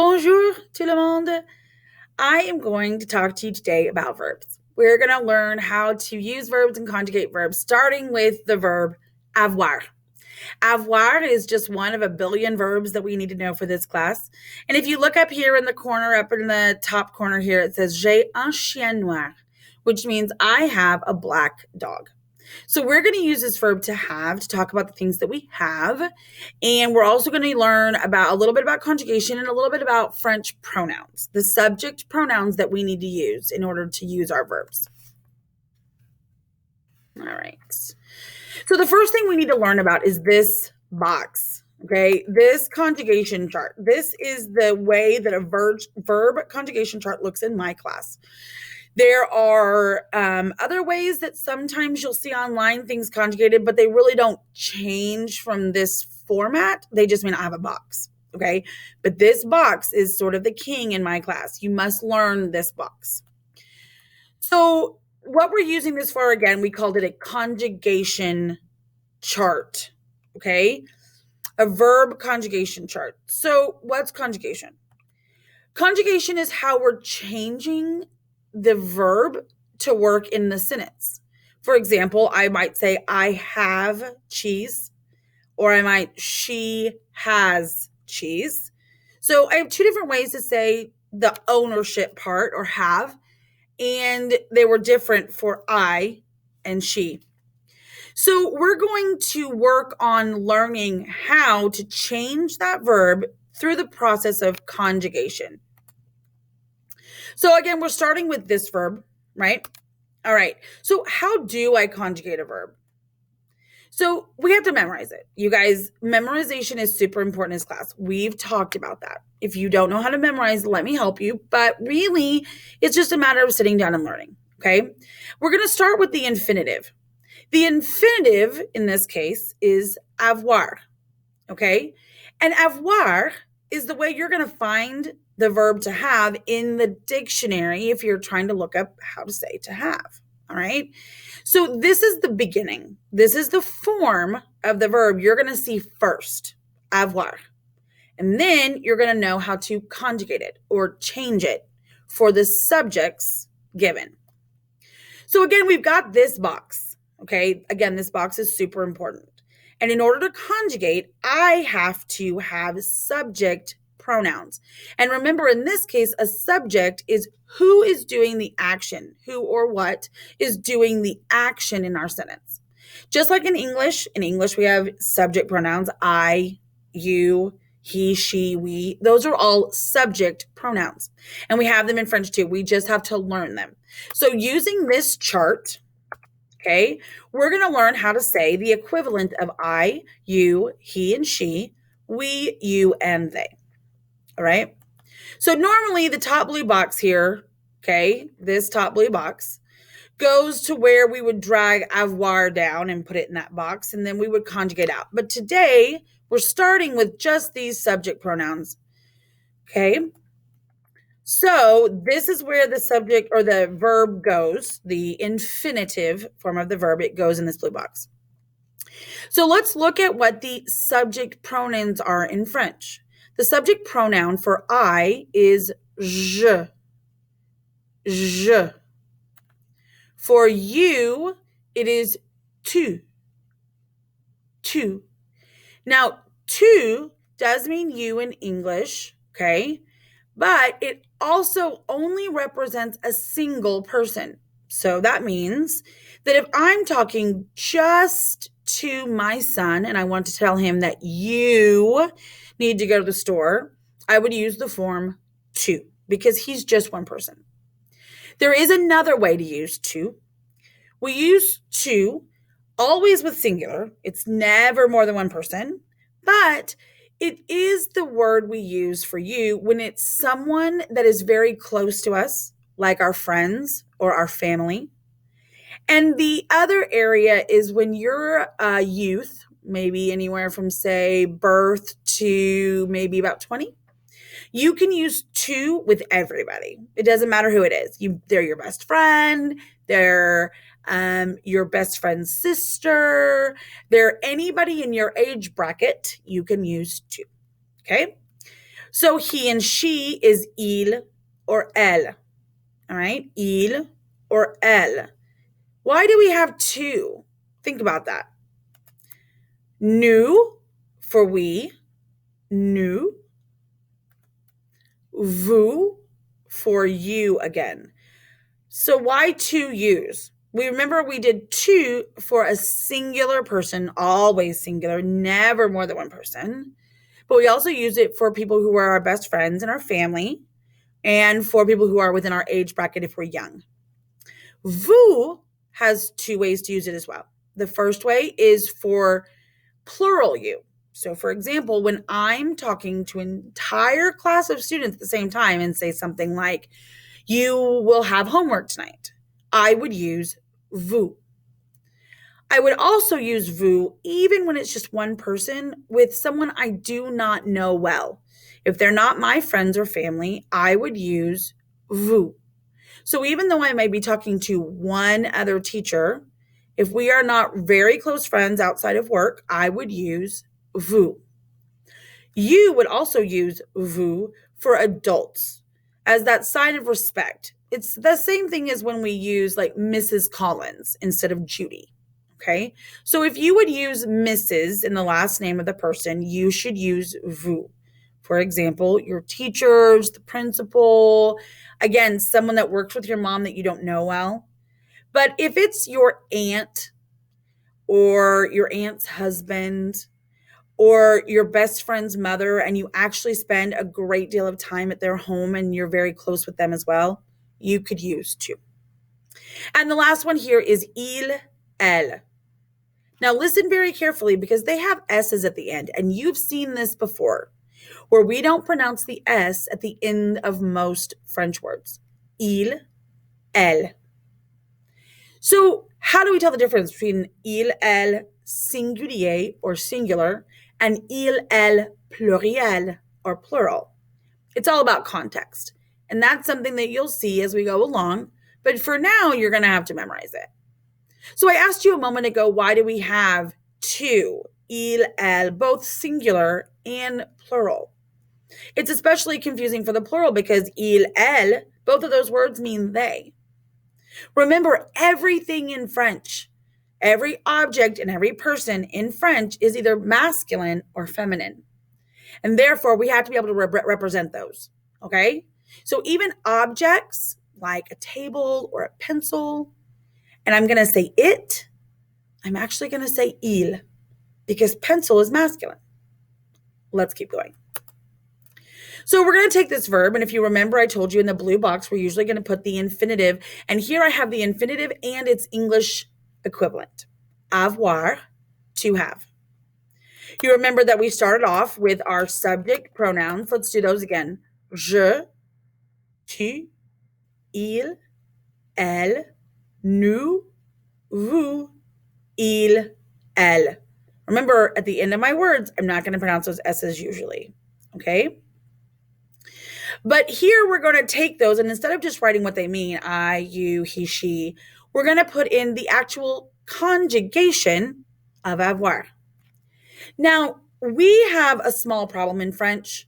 Bonjour tout le monde. I am going to talk to you today about verbs. We're going to learn how to use verbs and conjugate verbs, starting with the verb avoir. Avoir is just one of a billion verbs that we need to know for this class. And if you look up here in the corner, up in the top corner here, it says J'ai un chien noir, which means I have a black dog. So we're going to use this verb to have to talk about the things that we have. And we're also going to learn about a little bit about conjugation and a little bit about French pronouns, the subject pronouns that we need to use in order to use our verbs. All right. So the first thing we need to learn about is this box. Okay, this conjugation chart. This is the way that a verb conjugation chart looks in my class. There are other ways that sometimes you'll see online things conjugated, but they really don't change from this format. They just mean I have a box, okay? But this box is sort of the king in my class. You must learn this box. So what we're using this for, again, we called it a conjugation chart, okay? A verb conjugation chart. So what's conjugation? Conjugation is how we're changing the verb to work in the sentence. For example, I might say, I have cheese, or I might, she has cheese. So I have two different ways to say the ownership part or have, and they were different for I and she. So we're going to work on learning how to change that verb through the process of conjugation. So again, we're starting with this verb, right? All right. So how do I conjugate a verb? So we have to memorize it. You guys, memorization is super important in this class. We've talked about that. If you don't know how to memorize, let me help you. But really, it's just a matter of sitting down and learning, okay? We're going to start with the infinitive. The infinitive in this case is avoir, okay? And avoir is the way you're going to find the verb to have in the dictionary if you're trying to look up how to say to have, all right? So this is the beginning. This is the form of the verb you're going to see first, avoir. And then you're going to know how to conjugate it or change it for the subjects given. So again, we've got this box, okay? Again, this box is super important. And in order to conjugate, I have to have subject pronouns. And remember, in this case, a subject is who is doing the action, who or what is doing the action in our sentence. Just like in English we have subject pronouns, I, you, he, she, we. Those are all subject pronouns. And we have them in French too. We just have to learn them. So using this chart, okay, we're going to learn how to say the equivalent of I, you, he, and she, we, you, and they. All right. So normally the top blue box here, okay, this top blue box goes to where we would drag avoir down and put it in that box, and then we would conjugate out. But today we're starting with just these subject pronouns. Okay. So this is where the subject or the verb goes, the infinitive form of the verb, it goes in this blue box. So let's look at what the subject pronouns are in French. The subject pronoun for I is je. Je. For you, it is tu. Tu. Now, tu does mean you in English, okay? But it also only represents a single person. So that means that if I'm talking just to my son and I want to tell him that you need to go to the store, I would use the form tu because he's just one person. There is another way to use tu. We use tu always with singular. It's never more than one person, but it is the word we use for you when it's someone that is very close to us, like our friends or our family. And the other area is when you're a youth, maybe anywhere from, say, birth to maybe about 20. You can use tu with everybody. It doesn't matter who it is. They're your best friend. They're your best friend's sister. They're anybody in your age bracket. You can use tu. Okay. So he and she is il or elle. All right, il or elle. Why do we have two? Think about that. Nous for we, nous. Vous for you again. So why two yous? We remember we did two for a singular person, always singular, never more than one person. But we also use it for people who are our best friends and our family, and for people who are within our age bracket if we're young. Vous has two ways to use it as well. The first way is for plural you. So, for example, when I'm talking to an entire class of students at the same time and say something like, you will have homework tonight, I would use vous. I would also use vous even when it's just one person with someone I do not know well. If they're not my friends or family, I would use vous. So even though I may be talking to one other teacher, if we are not very close friends outside of work, I would use vous. You would also use vous for adults as that sign of respect. It's the same thing as when we use like Mrs. Collins instead of Judy. Okay. So if you would use Mrs. in the last name of the person, you should use vous. For example, your teachers, the principal, again, someone that works with your mom that you don't know well. But if it's your aunt or your aunt's husband or your best friend's mother and you actually spend a great deal of time at their home and you're very close with them as well, you could use two. And the last one here is il, elle. Now listen very carefully because they have S's at the end, and you've seen this before, where we don't pronounce the S at the end of most French words. Il, elle. So how do we tell the difference between il, elle, singulier or singular, and il, elle, pluriel or plural? It's all about context. And that's something that you'll see as we go along. But for now, you're going to have to memorize it. So I asked you a moment ago, why do we have two, il, elle, both singular and plural? It's especially confusing for the plural because il, elle, both of those words mean they. Remember, everything in French, every object and every person in French is either masculine or feminine. And therefore, we have to be able to represent those. Okay? So even objects like a table or a pencil, and I'm going to say it, I'm actually going to say il because pencil is masculine. Let's keep going. So we're going to take this verb, and if you remember, I told you in the blue box, we're usually going to put the infinitive, and here I have the infinitive and its English equivalent. Avoir, to have. You remember that we started off with our subject pronouns. Let's do those again. Je, tu, il, elle, nous, vous, il, elle. Remember, at the end of my words, I'm not going to pronounce those S's usually. Okay? But here we're going to take those, and instead of just writing what they mean, I, you, he, she, we're going to put in the actual conjugation of avoir. Now, we have a small problem in French.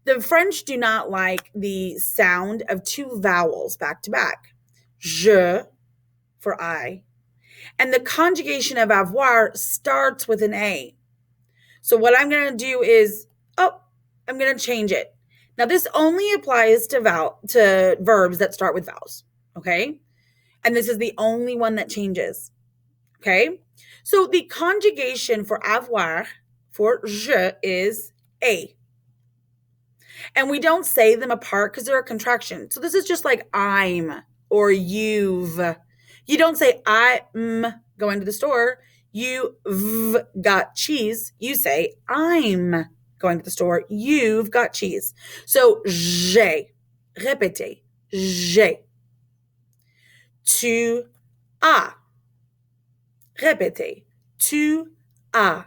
The French do not like the sound of two vowels back to back. Je for I. And the conjugation of avoir starts with an A. So what I'm going to do is, I'm going to change it. Now, this only applies to verbs that start with vowels, okay? And this is the only one that changes, okay? So the conjugation for avoir, for je, is A. And we don't say them apart because they're a contraction. So this is just like I'm or you've. You don't say I'm going to the store. You've got cheese. You say I'm going to the store. You've got cheese. So j'ai. Répétez. J'ai. Tu as. Répétez. Tu as.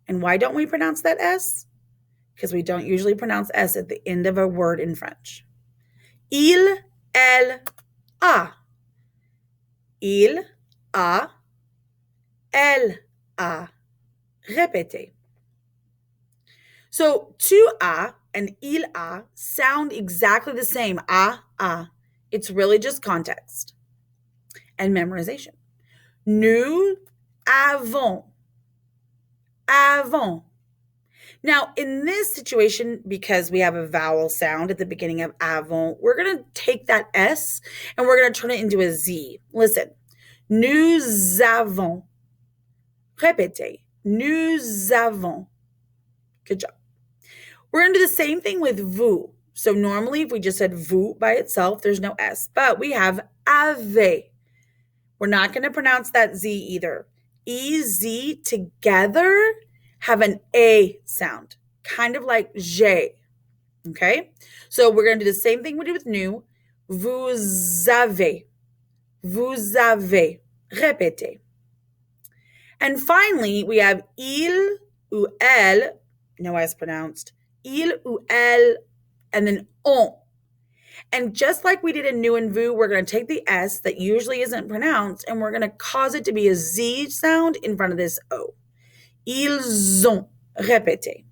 And why don't we pronounce that S? Because we don't usually pronounce S at the end of a word in French. Il, elle, a. Il a, elle a. Répétez. So, tu as and il a sound exactly the same. A. It's really just context and memorization. Nous avons. Avons. Now, in this situation, because we have a vowel sound at the beginning of avons, we're going to take that S and we're going to turn it into a Z. Listen. Nous avons. Répétez. Nous avons. Good job. We're going to do the same thing with vous. So normally if we just said vous by itself, there's no S. But we have avez. We're not going to pronounce that Z either. E, Z together have an A sound, kind of like j'ai. Okay? So we're going to do the same thing we did with nous. Vous avez. Vous avez. Répétez. And finally, we have il ou elle, no S pronounced, il ou elle, and then on. And just like we did in nous and vous, we're going to take the S that usually isn't pronounced, and we're going to cause it to be a Z sound in front of this O. Ils ont répété.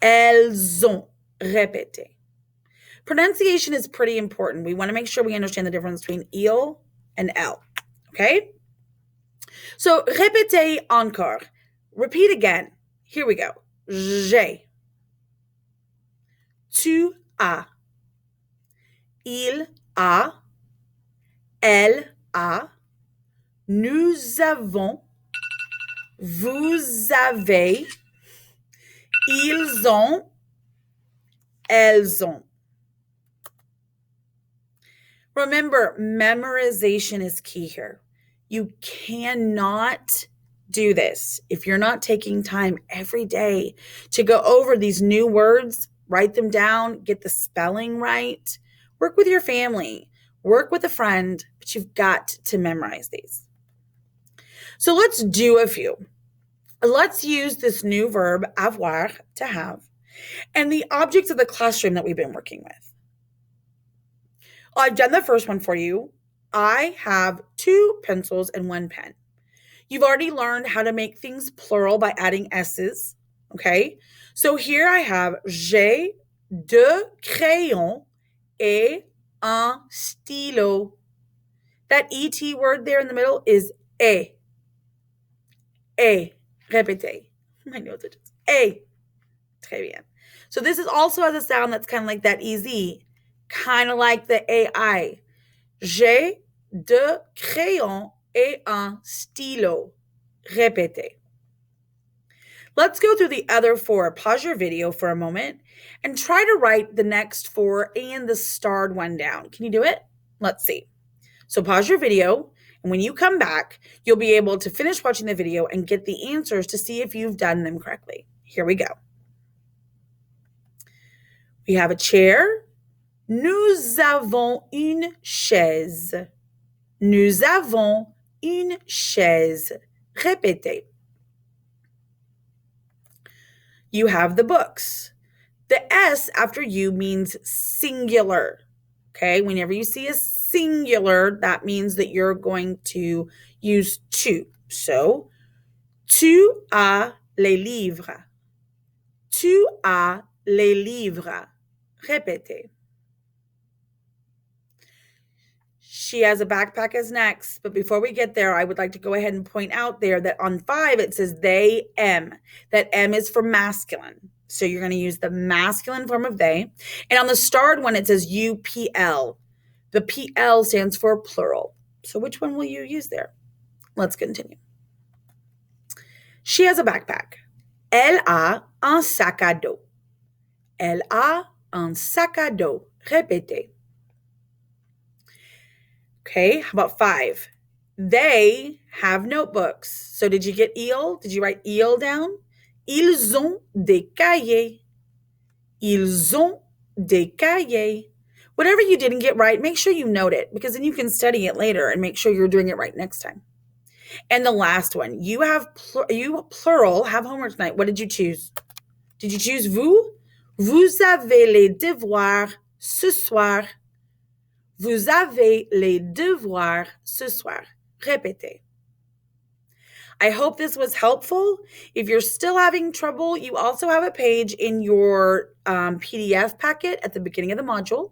Elles ont répété. Pronunciation is pretty important. We want to make sure we understand the difference between il and elle. Okay? So, répétez encore. Repeat again. Here we go. J'ai. Tu as. Il a. Elle a. Nous avons. Vous avez. Ils ont. Elles ont. Remember, memorization is key here. You cannot do this if you're not taking time every day to go over these new words, write them down, get the spelling right, work with your family, work with a friend, but you've got to memorize these. So let's do a few. Let's use this new verb, avoir, to have, and the objects of the classroom that we've been working with. I've done the first one for you. I have 2 pencils and 1 pen. You've already learned how to make things plural by adding S's, okay? So here I have j'ai 2 crayons et un stylo. That ET word there in the middle is et. Et. Répétez. My notes are just et. Très bien. So this is also has a sound that's kind of like that EZ, kind of like the AI. J'ai 2 crayons et un stylo. Répétez. Let's go through the other 4. Pause your video for a moment and try to write the next 4 and the starred one down. Can you do it? Let's see. So pause your video, and when you come back, you'll be able to finish watching the video and get the answers to see if you've done them correctly. Here we go. We have a chair. Nous avons une chaise. Nous avons une chaise. Répétez. You have the books. The S after you means singular. Okay, whenever you see a singular, that means that you're going to use tu. So, tu as les livres. Tu as les livres. Répétez. She has a backpack is next, but before we get there, I would like to go ahead and point out there that on 5, it says they, M. That M is for masculine. So you're going to use the masculine form of they. And on the starred one, it says UPL. The PL stands for plural. So which one will you use there? Let's continue. She has a backpack. Elle a un sac à dos. Elle a un sac à dos. Répétez. Okay, how about 5? They have notebooks. So did you get il? Did you write il down? Ils ont des cahiers. Ils ont des cahiers. Whatever you didn't get right, make sure you note it, because then you can study it later and make sure you're doing it right next time. And the last one, you plural, have homework tonight. What did you choose? Did you choose vous? Vous avez les devoirs ce soir. Vous avez les devoirs ce soir. Répétez. I hope this was helpful. If you're still having trouble, you also have a page in your PDF packet at the beginning of the module.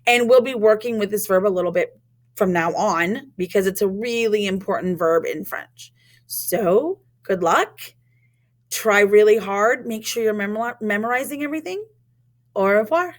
And we'll be working with this verb a little bit from now on because it's a really important verb in French. So good luck. Try really hard. Make sure you're memorizing everything. Au revoir.